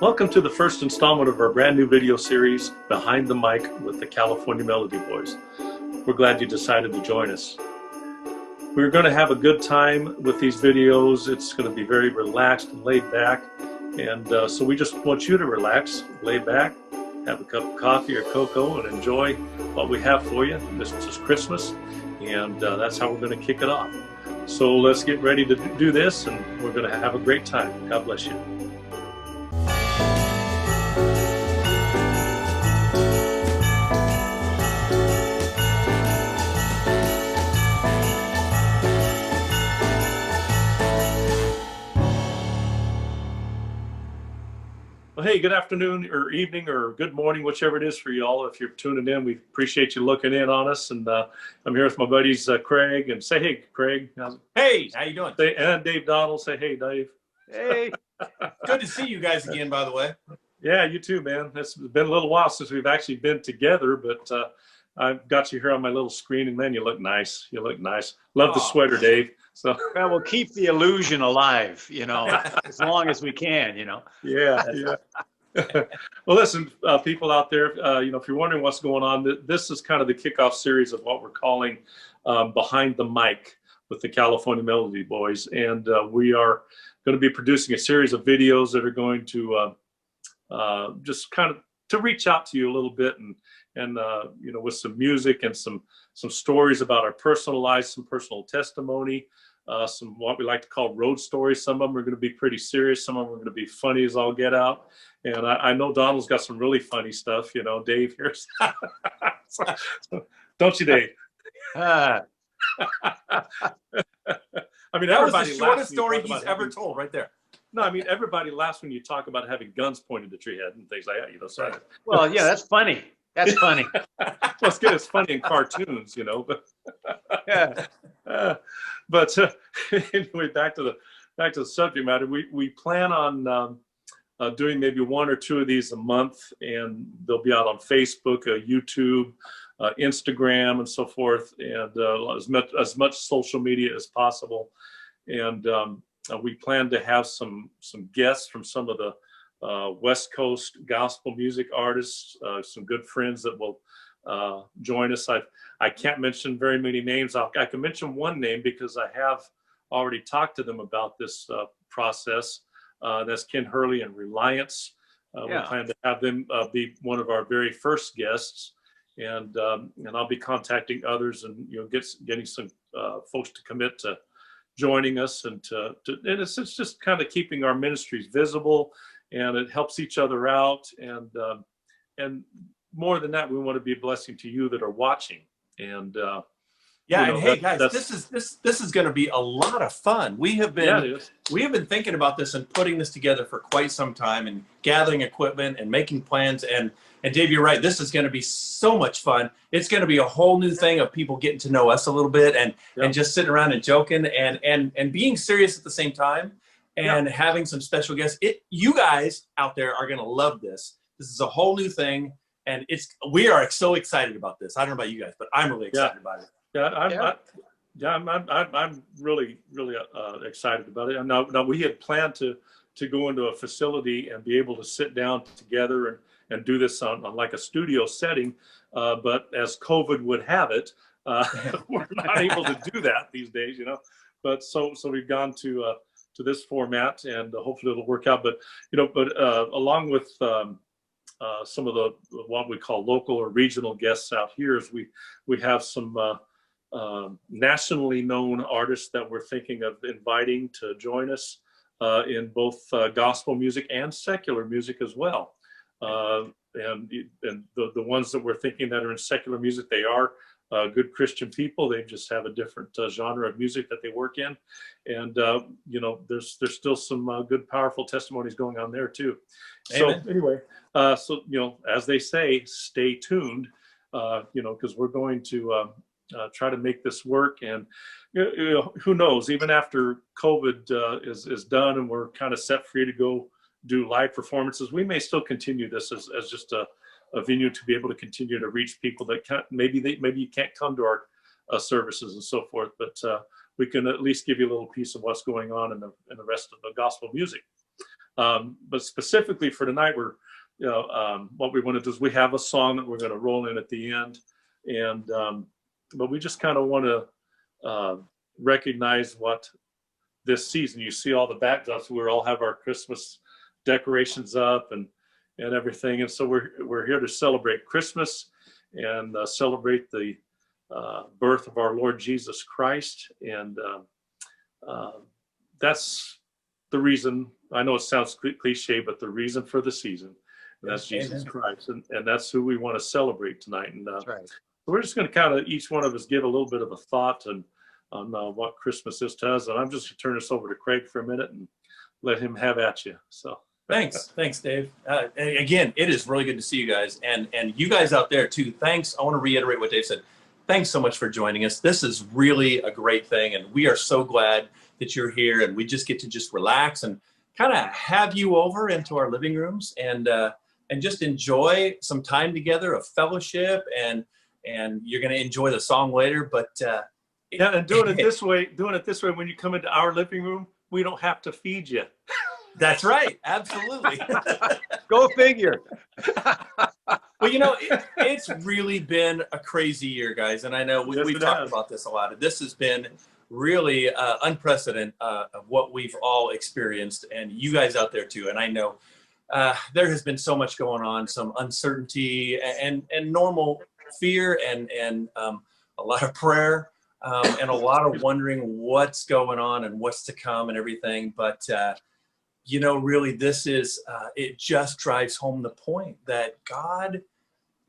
Welcome to the first installment of our brand new video series, Behind the Mic with the California Melody Boys. We're glad you decided to join us. We're going to have a good time with these videos. It's going to be very relaxed and laid back. And so we just want you to relax, lay back, have a cup of coffee or cocoa, and enjoy what we have for you. This is Christmas, and that's how we're going to kick it off. So let's get ready to do this, and we're going to have a great time. God bless you. Well, hey, good afternoon or evening or good morning, whichever it is for you all. If you're tuning in, we appreciate you looking in on us. And I'm here with my buddies, Craig. And say, hey, Craig. Hey, how you doing? And Dave Donald. Say, hey, Dave. Hey. Good to see you guys again, by the way. Yeah, you too, man. It's been a little while since we've actually been together, but I've got you here on my little screen, and man, you look nice. You look nice. Love the sweater, Dave. So well, we'll keep the illusion alive, as long as we can, Yeah. Well, listen, people out there, if you're wondering what's going on, this is kind of the kickoff series of what we're calling Behind the Mic with the California Melody Boys. And we are going to be producing a series of videos that are going to just kind of to reach out to you a little bit and with some music and some stories about our personal lives, some personal testimony, some what we like to call road stories. Some of them are going to be pretty serious. Some of them are going to be funny as all get out. And I know Donald's got some really funny stuff. Dave here. Don't you, Dave? I mean, that was the shortest story he's ever told right there. No, I mean, everybody laughs when you talk about having guns pointed at your head and things like that, So, right. Well, yeah, that's funny. That's funny. Let's get it's funny in cartoons, but yeah. But anyway, back to the subject matter. We plan on doing maybe one or two of these a month, and they'll be out on Facebook, YouTube, Instagram, and so forth, and as much social media as possible. And we plan to have some guests from some of the West Coast gospel music artists, some good friends that will join us. I can't mention very many names. I can mention one name because I have already talked to them about this process. That's Ken Hurley and Reliance. We plan to have them be one of our very first guests, and I'll be contacting others and getting some folks to commit to joining us, and it's just kind of keeping our ministries visible, and it helps each other out, and more than that, we want to be a blessing to you that are watching. And and hey guys, this is going to be a lot of fun. We have been thinking about this and putting this together for quite some time, and gathering equipment and making plans. And Dave, you're right. This is going to be so much fun. It's going to be a whole new thing of people getting to know us a little bit, and just sitting around and joking and being serious at the same time, and having some special guests. You guys out there are going to love this. This is a whole new thing, and we are so excited about this. I don't know about you guys, but I'm really excited about it. I'm really excited about it. Now we had planned to go into a facility and be able to sit down together and do this on like a studio setting, but as COVID would have it, we're not able to do that these days, But so we've gone to this format, and hopefully it'll work out. But along with some of the what we call local or regional guests out here, is we have some nationally known artists that we're thinking of inviting to join us in both gospel music and secular music as well. And the ones that we're thinking that are in secular music, they are good Christian people. They just have a different genre of music that they work in. And, there's still some good, powerful testimonies going on there too. Amen. So anyway, as they say, stay tuned, because we're going to try to make this work. And who knows, even after COVID is done and we're kind of set free to go do live performances, we may still continue this as just a venue to be able to continue to reach people that maybe you can't come to our services and so forth, but we can at least give you a little piece of what's going on in the rest of the gospel music. But specifically for tonight, what we want to do is we have a song that we're going to roll in at the end, and but we just kind of want to recognize what this season. You see all the backdrops. We all have our Christmas decorations up and everything, and so we're here to celebrate Christmas and celebrate the birth of our Lord Jesus Christ, and that's the reason. I know it sounds cliche, but the reason for the season, and that's Jesus Christ, and that's who we want to celebrate tonight. And That's right. we're just going to kind of each one of us give a little bit of a thought on what Christmas is to us. And I'm just going to turn this over to Craig for a minute and let him have at you. So thanks, Dave. Again, it is really good to see you guys, and you guys out there too. Thanks. I want to reiterate what Dave said. Thanks so much for joining us. This is really a great thing, and we are so glad that you're here. And we just get to just relax and kind of have you over into our living rooms and just enjoy some time together of fellowship. And you're going to enjoy the song later, but yeah, and doing it this way, when you come into our living room, we don't have to feed you. That's right. Absolutely. Go figure. Well, it's really been a crazy year, guys. And I know we've talked about this a lot. This has been really unprecedented of what we've all experienced, and you guys out there too. And I know there has been so much going on, some uncertainty and normal fear and a lot of prayer. And a lot of wondering what's going on and what's to come and everything. But, really, this is, it just drives home the point that God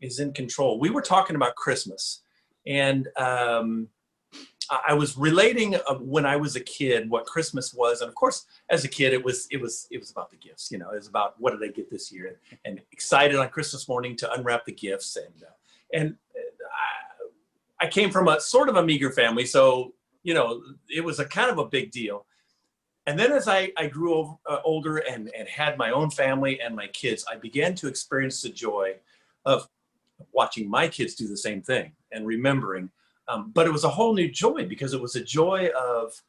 is in control. We were talking about Christmas, and I was relating when I was a kid what Christmas was. And of course, as a kid, it was about the gifts. It was about what did I get this year, and excited on Christmas morning to unwrap the gifts. And I came from a sort of a meager family, so it was a kind of a big deal. And then as I grew older and had my own family and my kids, I began to experience the joy of watching my kids do the same thing and remembering. But it was a whole new joy because it was a joy of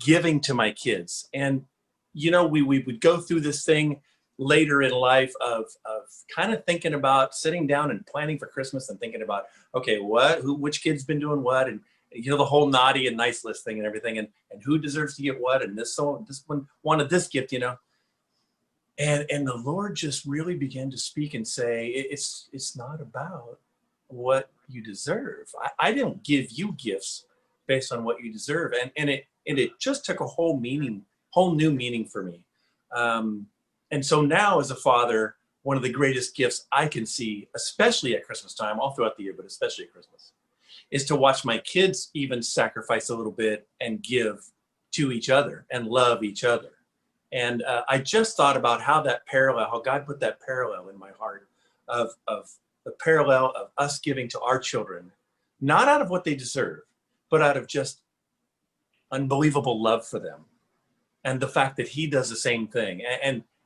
giving to my kids. And we would go through this thing later in life of kind of thinking about sitting down and planning for Christmas and thinking about, okay, which kid's been doing what, and the whole naughty and nice list thing and everything, and who deserves to get what, and this one wanted this gift, and the Lord just really began to speak and say, it's not about what you deserve. I didn't give you gifts based on what you deserve, and it just took a whole new meaning for me. And so now as a father, one of the greatest gifts I can see, especially at Christmas time, all throughout the year, but especially at Christmas, is to watch my kids even sacrifice a little bit and give to each other and love each other. And I just thought about how God put that parallel in my heart of the parallel of us giving to our children, not out of what they deserve, but out of just unbelievable love for them. And the fact that he does the same thing.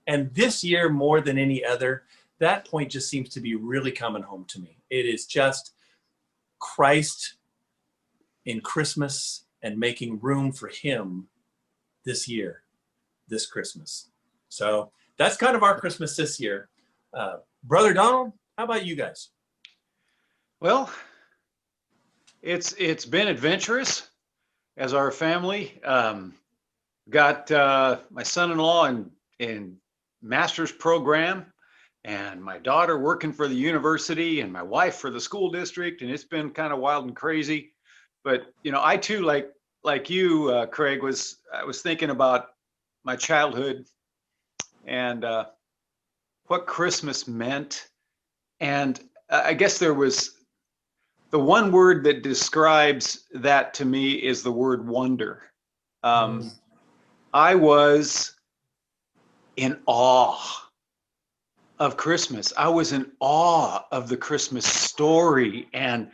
And this year, more than any other, that point just seems to be really coming home to me. It is just Christ in Christmas and making room for him this year, this Christmas. So that's kind of our Christmas this year. Brother Donald, how about you guys? Well, it's been adventurous as our family. Got my son-in-law in master's program, and my daughter working for the university, and my wife for the school district, and it's been kind of wild and crazy. But I too, like you, Craig, I was thinking about my childhood and what Christmas meant, and I guess there was the one word that describes that to me is the word wonder. I was in awe of Christmas. I was in awe of the Christmas story and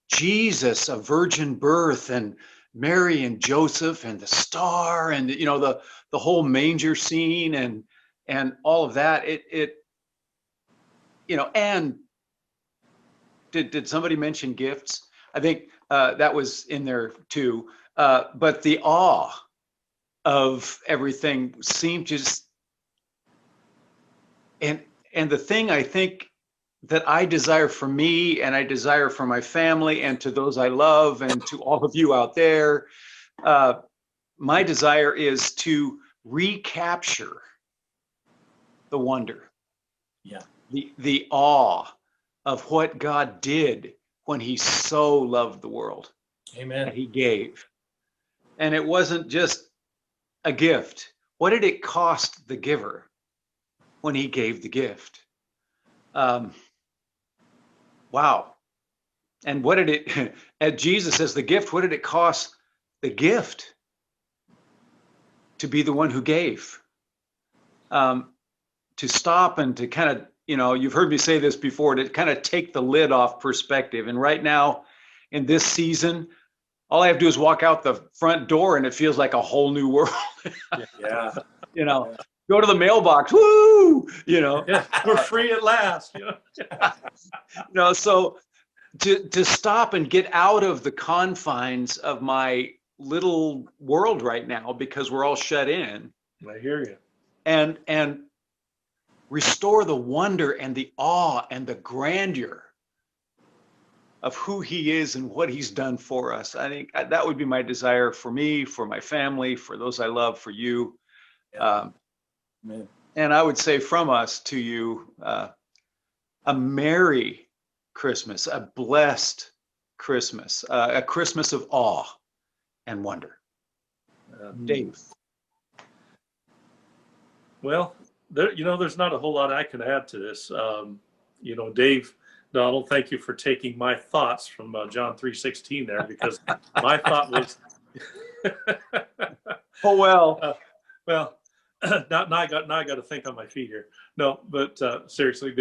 Jesus, a virgin birth, and Mary and Joseph and the star, and the whole manger scene and all of that. And did somebody mention gifts? I think that was in there too. But the awe of everything seemed to just and the thing I think that I desire for me, and I desire for my family, and to those I love, and to all of you out there, my desire is to recapture the wonder, the awe of what God did when he so loved the world. Amen. And he gave. And it wasn't just a gift. What did it cost the giver when he gave the gift? Wow. And what did it, at Jesus as the gift, what did it cost the gift to be the one who gave? To stop and to kind of, you've heard me say this before, to kind of take the lid off perspective. And right now in this season, all I have to do is walk out the front door and it feels like a whole new world. Yeah. Go to the mailbox. Woo! Yeah, we're free at last. So to stop and get out of the confines of my little world right now, because we're all shut in. I hear you. And restore the wonder and the awe and the grandeur of who he is and what he's done for us. I think that would be my desire for me, for my family, for those I love, for you. And I would say from us to you, a Merry Christmas, a blessed Christmas, a Christmas of awe and wonder. Dave. Well, there's not a whole lot I can add to this. Dave Donald, thank you for taking my thoughts from John 3:16 there, because my thought was, oh well, now I got to think on my feet here. No, but seriously,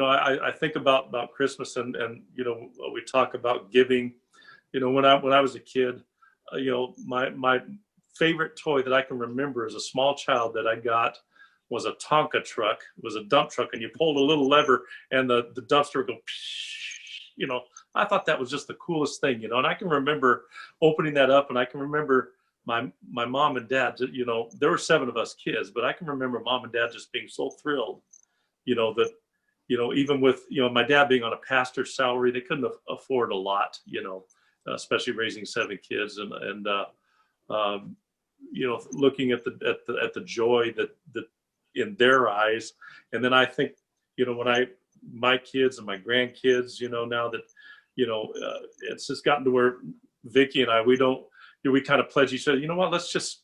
I think about Christmas and we talk about giving. When I was a kid, my favorite toy that I can remember as a small child that I got was a Tonka truck. It was a dump truck, and you pulled a little lever and the dumpster would go, I thought that was just the coolest thing, and I can remember opening that up, and I can remember my mom and dad, there were 7 of us kids, but I can remember mom and dad just being so thrilled, that, even with, my dad being on a pastor's salary, they couldn't afford a lot, especially raising 7 kids and looking at the joy that in their eyes. And then I think, when my kids and my grandkids, now that, it's just gotten to where Vicki and I, we kind of pledge each other, what, let's just,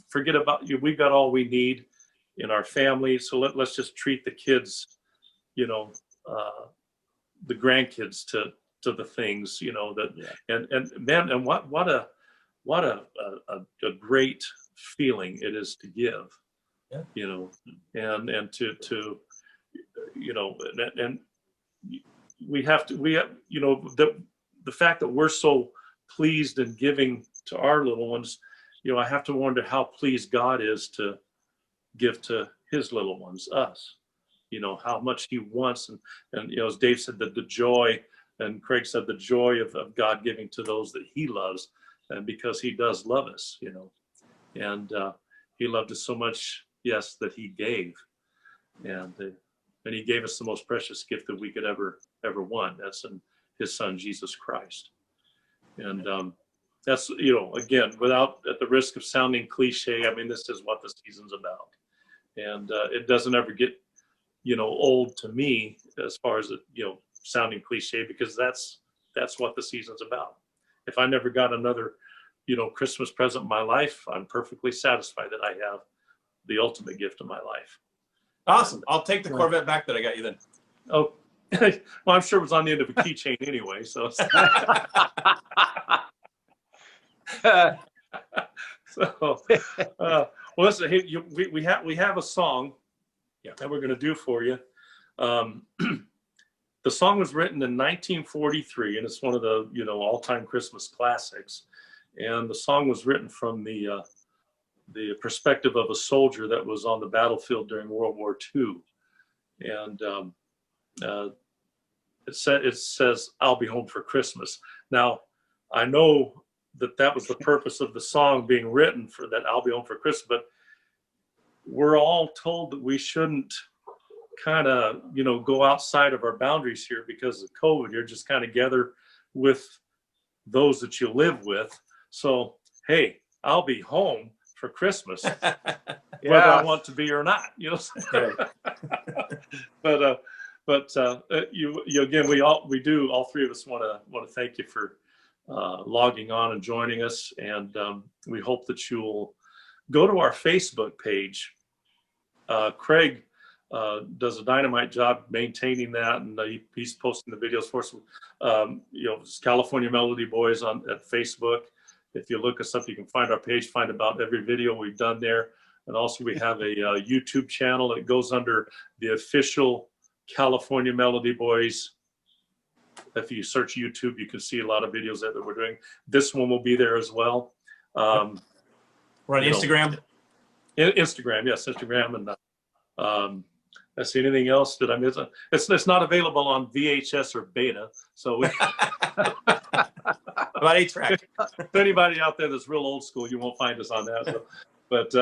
forget about you. We've got all we need in our family. So let's just treat the kids, the grandkids to the things, and man, and what a great feeling it is to give. And to and we have the fact that we're so pleased in giving to our little ones, I have to wonder how pleased God is to give to his little ones, us, how much he wants. And as Dave said, that the joy, and Craig said, the joy of God giving to those that he loves, and because he does love us, and he loved us so much, yes, that he gave, and he gave us the most precious gift that we could ever want. That's in his son, Jesus Christ. And that's, again, at the risk of sounding cliche, I mean, this is what the season's about. And it doesn't ever get, old to me as far as, sounding cliche, because that's what the season's about. If I never got another, Christmas present in my life, I'm perfectly satisfied that I have the ultimate gift of my life. Awesome. I'll take the Corvette back that I got you then. Oh, well, I'm sure it was on the end of a keychain anyway. So, well, listen. Hey, we have a song that we're going to do for you. The song was written in 1943, and it's one of the all-time Christmas classics. And the song was written from the perspective of a soldier that was on the battlefield during World War II. And it says, "I'll be home for Christmas." Now, I know that was the purpose of the song being written, for that I'll be home for Christmas, but we're all told that we shouldn't kind of, go outside of our boundaries here because of COVID. You're just kind of gather with those that you live with. So, hey, I'll be home for Christmas, whether I want to be or not, Right. But you again, all three of us want to thank you for logging on and joining us, and we hope that you'll go to our Facebook page. Craig does a dynamite job maintaining that, and he's posting the videos for us. It's California Melody Boys at Facebook. If you look us up, you can find our page, find about every video we've done there. And also we have a YouTube channel that goes under the official California Melody Boys. If you search YouTube, you can see a lot of videos that we're doing. This one will be there as well. We're on Instagram. Instagram, yes, Instagram. And I see anything else that I miss? It's not available on VHS or beta. So we about 8-track. If anybody out there that's real old school, you won't find us on that. So, but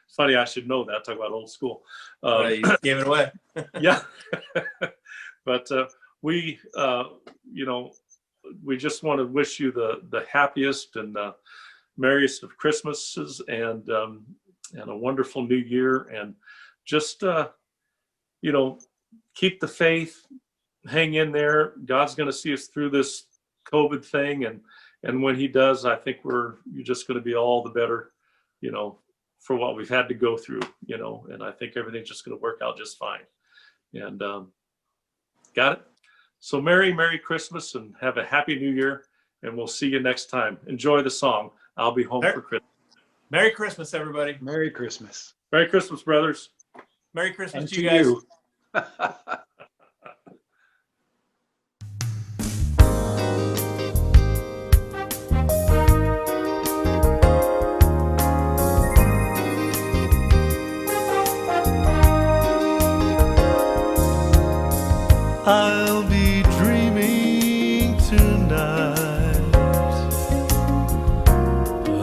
funny, I should know that. Talk about old school. You gave it away. Yeah. But we just want to wish you the happiest and merriest of Christmases and a wonderful new year. And just, keep the faith, hang in there. God's going to see us through this COVID thing. And when he does, I think you're just going to be all the better, for what we've had to go through, and I think everything's just going to work out just fine. And got it. So Merry Christmas and have a happy New Year. And we'll see you next time. Enjoy the song. I'll be home for Christmas. Merry Christmas, everybody. Merry Christmas. Merry Christmas, brothers. Merry Christmas And to you guys. I'll be dreaming tonight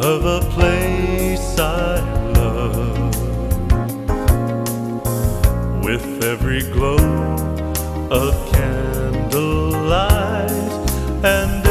of a place I love, with every glow of candlelight and